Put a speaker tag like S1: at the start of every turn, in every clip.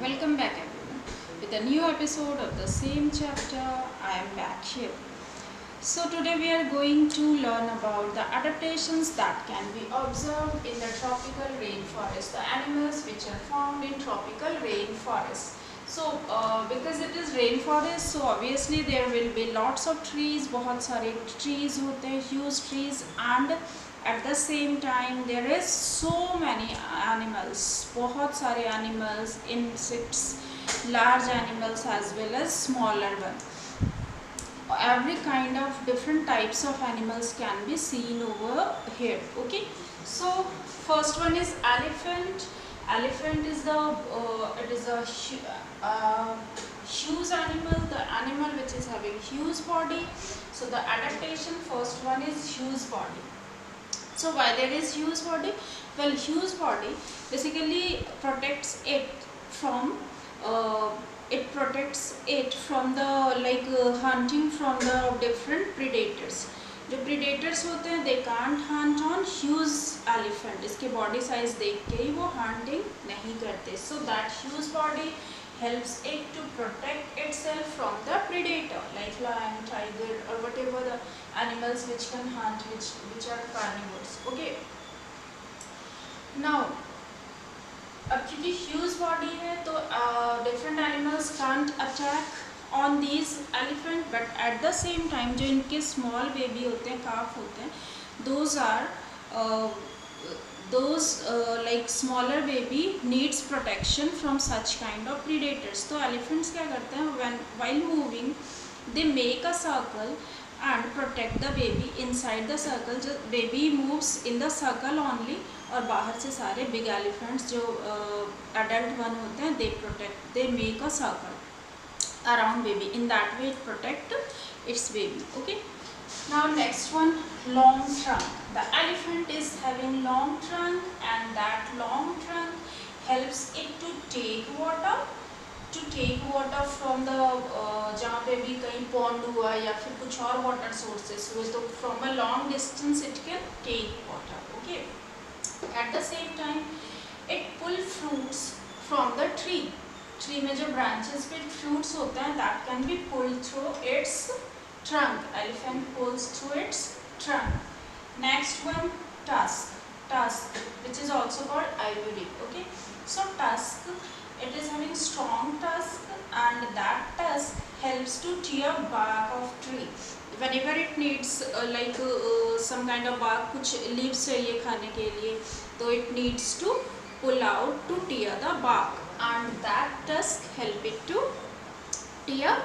S1: Welcome back everyone with a new episode of the same chapter. I am back here. So today we are going to learn about the adaptations that can be observed in the tropical rainforest, the animals which are found in tropical rainforest. So because it is rainforest, so obviously there will be lots of trees, बहुत सारे trees होते हैं, huge trees, and at the same time there is so many animals, बहुत सारे animals, insects, large animals as well as smaller ones. Every kind of different types of animals can be seen over here. Okay, so first one is elephant. Elephant is the it is a huge animal, the animal which is having huge body. So the adaptation, first one is huge body. So why there is huge body? Well, huge body basically protects it from hunting from the different predators. जो predators होते हैं they can't hunt on huge elephant. इसके body size देख के ही वो hunting नहीं करते. So that huge body helps it to protect itself from the predator like lion, tiger or whatever the animals which can hunt, which are carnivores. Okay, now अब क्योंकि huge body है तो different animals can't attack on these elephant, but at the same time जो इनके small baby होते हैं, calf होते हैं, those are like smaller baby needs protection from such kind of predators. तो एलिफेंट्स क्या करते हैं, when while moving they make a circle and protect the baby inside the circle. जो baby moves in the circle only, और बाहर से सारे big elephants जो adult one होते हैं they protect, they make a circle around baby. In that way it protect its baby. Okay, now next one, long trunk. The elephant is having long trunk and that long trunk helps it to take water from the जहाँ पे भी कहीं pond हुआ या फिर कुछ और water sources हुए, तो from a long distance it can take water. Okay, at the same time it pull fruits from the tree में जो branches पे fruits होते हैं that can be pulled through its trunk. Elephant pulls through its trunk. Next one, tusk which is also called ivory. Okay, so tusk, it is having strong tusk and that tusk helps to tear bark of tree whenever it needs some kind of bark, कुछ leaves चाहिए खाने के लिए, तो it needs to pull out to tear the bark and that tusk help it to tear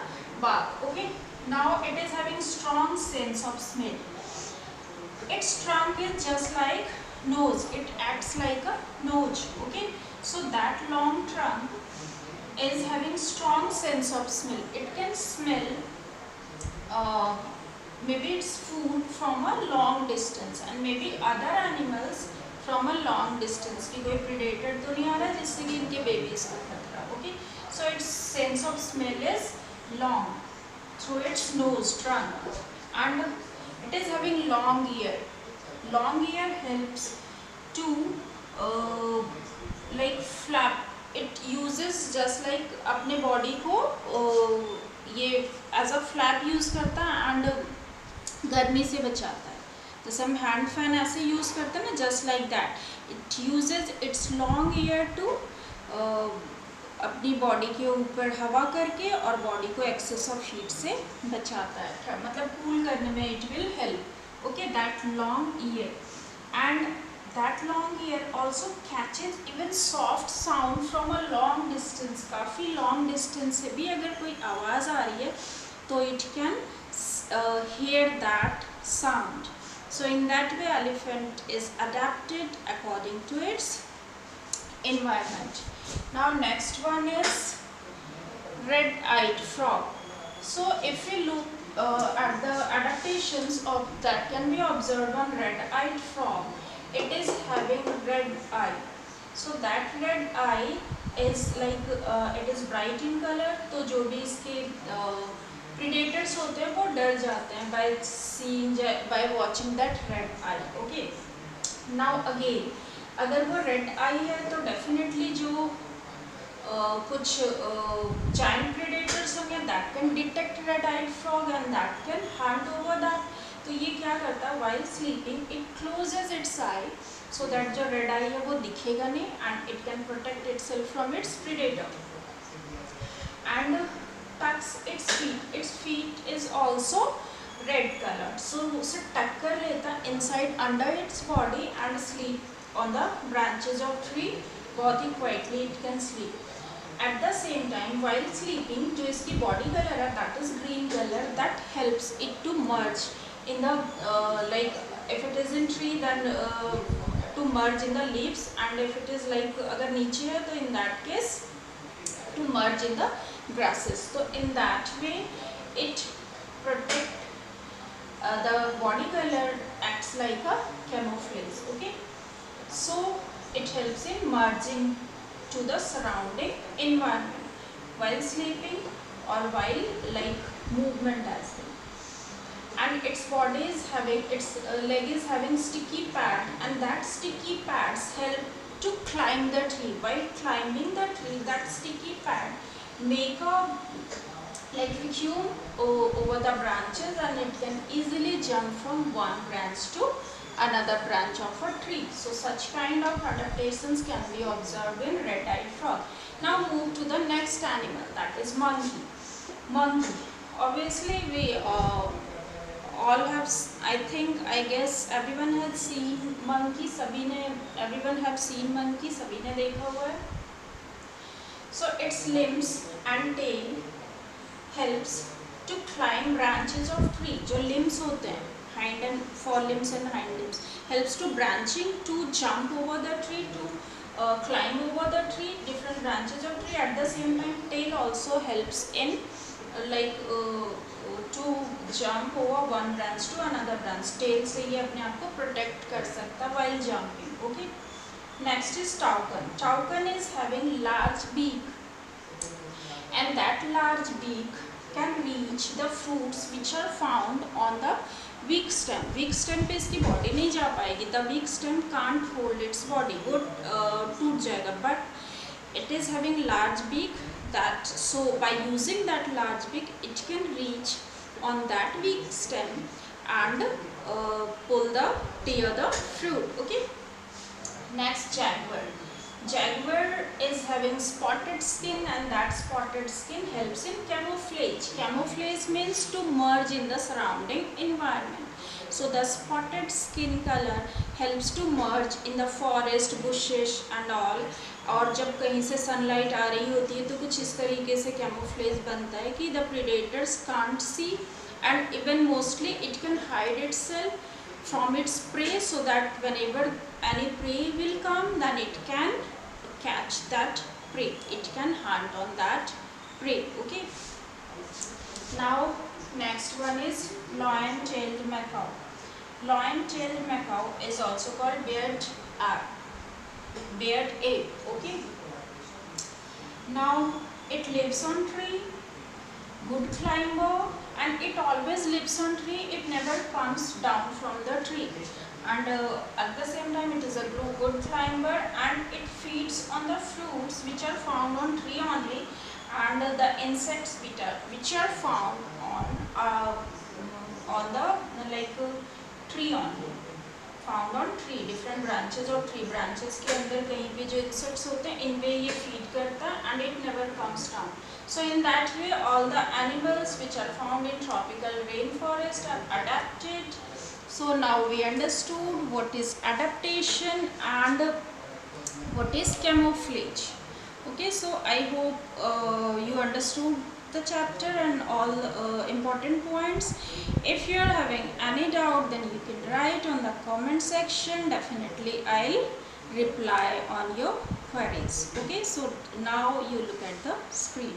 S1: bark. Okay, now it is having strong sense of smell. Its trunk is just like nose, it acts like a nose. Okay, so that long trunk is having strong sense of smell. It can smell maybe its food from a long distance and maybe other animals from a long distance कि कोई predator तो नहीं आ रहा है जिससे कि इनके babies को खतरा. Okay, so its sense of smell is long through its nose, trunk, and it is having long ear. Long ear helps to like flap. It uses just like अपने body को ये as a flap use करता है and गर्मी से बचाता है. जैसे हम हैंड फैन ऐसे यूज़ करते हैं ना, just like that it uses its long ear to अपनी बॉडी के ऊपर हवा करके और बॉडी को एक्सेस ऑफ हीट से बचाता है, मतलब कूल करने में it will help. Okay, that long year and that long ear also catches even soft sound from a long distance. काफ़ी long distance से भी अगर कोई आवाज़ आ रही है तो it can hear that sound. So in that way elephant is adapted according to its environment. Now next one is red-eyed frog. So if we look at the adaptations of that can be observed on red-eyed frog, it is having red eye. So that red eye is like it is bright in color. तो जो भी इसके predators होते हैं वो डर जाते हैं by seeing, by watching that red eye. Okay, now again अगर वो red eye है तो definitely जो कुछ giant predators होंगे that can detect red-eyed frog and that can hunt over that. तो ये क्या करता है, while sleeping it closes its eye so that जो red eye है वो दिखेगा नहीं and it can protect itself from its predator. And tucks its feet. Its feet is also red colored. So उसे tuck कर लेता inside under its body and sleep on the branches of tree. बहुत ही quietly it can sleep. At the same time while sleeping जो इसकी body color है that is green color, that helps it to merge in the like if it is in tree then to merge in the leaves, and if it is like अगर नीचे है तो in that case to merge in the grasses. So in that way it protect the body color acts like a camouflage. Okay, so it helps in merging to the surrounding environment while sleeping or while like movement as well. And its body is having, its leg is having sticky pad, and that sticky pads help to climb the tree. While climbing the tree, that sticky pad make a like vacuum over the branches, and it can easily jump from one branch to another branch of a tree. So such kind of adaptations can be observed in red-eyed frog. Now move to the next animal, that is monkey. Monkey, obviously we all have, I guess everyone has seen monkey. सभी ने, everyone have seen monkey, सभी ने देखा हुआ है. So its limbs and tail helps to climb branches of tree. जो limbs होते हैं, hind and forelimbs and hind limbs, helps to branching to jump over the tree, to climb over the tree, different branches of tree. At the same time tail also helps in like to jump over one branch to another branch. Tail से ये अपने आप को protect कर सकता while jumping. Okay. Next is toucan. Toucan is having large beak, and that large beak can reach the fruits which are found on the weak stem. Weak stem पे इसकी body नहीं जा पाएगी. The weak stem can't hold its body. वो टूट जाएगा. But it is having large beak, that so by using that large beak it can reach on that weak stem and tear the fruit. Okay. Next, jaguar. Jaguar is having spotted skin, and that spotted skin helps in camouflage. Camouflage means to merge in the surrounding environment. So the spotted skin color helps to merge in the forest, bushes and all. और जब कहीं से sunlight आ रही होती है तो कुछ इस तरीके से कैमोफ्लेज बनता है कि the predators can't see, and even mostly it can hide itself from its prey, so that whenever any prey will come then it can catch that prey, it can hunt on that prey. Okay. Now next one is lion-tailed macaw. Lion-tailed macaw is also called bearded ape. Okay. Now it lives on tree, good climber, and it always lives on tree. It never comes down from the tree, and at the same time it is a good climber, and it feeds on the fruits which are found on tree only, and the insects which are found on the like tree only, found on tree, different branches of tree. Branches के अंदर कहीं पे जो insects होते हैं इन पे ये feed करता है, and it never comes down. So in that way all the animals which are found in tropical rainforest are adapted. So now we understood what is adaptation and what is camouflage. Okay, so I hope you understood the chapter and all important points. If you are having any doubt then you can write on the comment section. Definitely I'll reply on your queries. Okay, so now you look at the screen.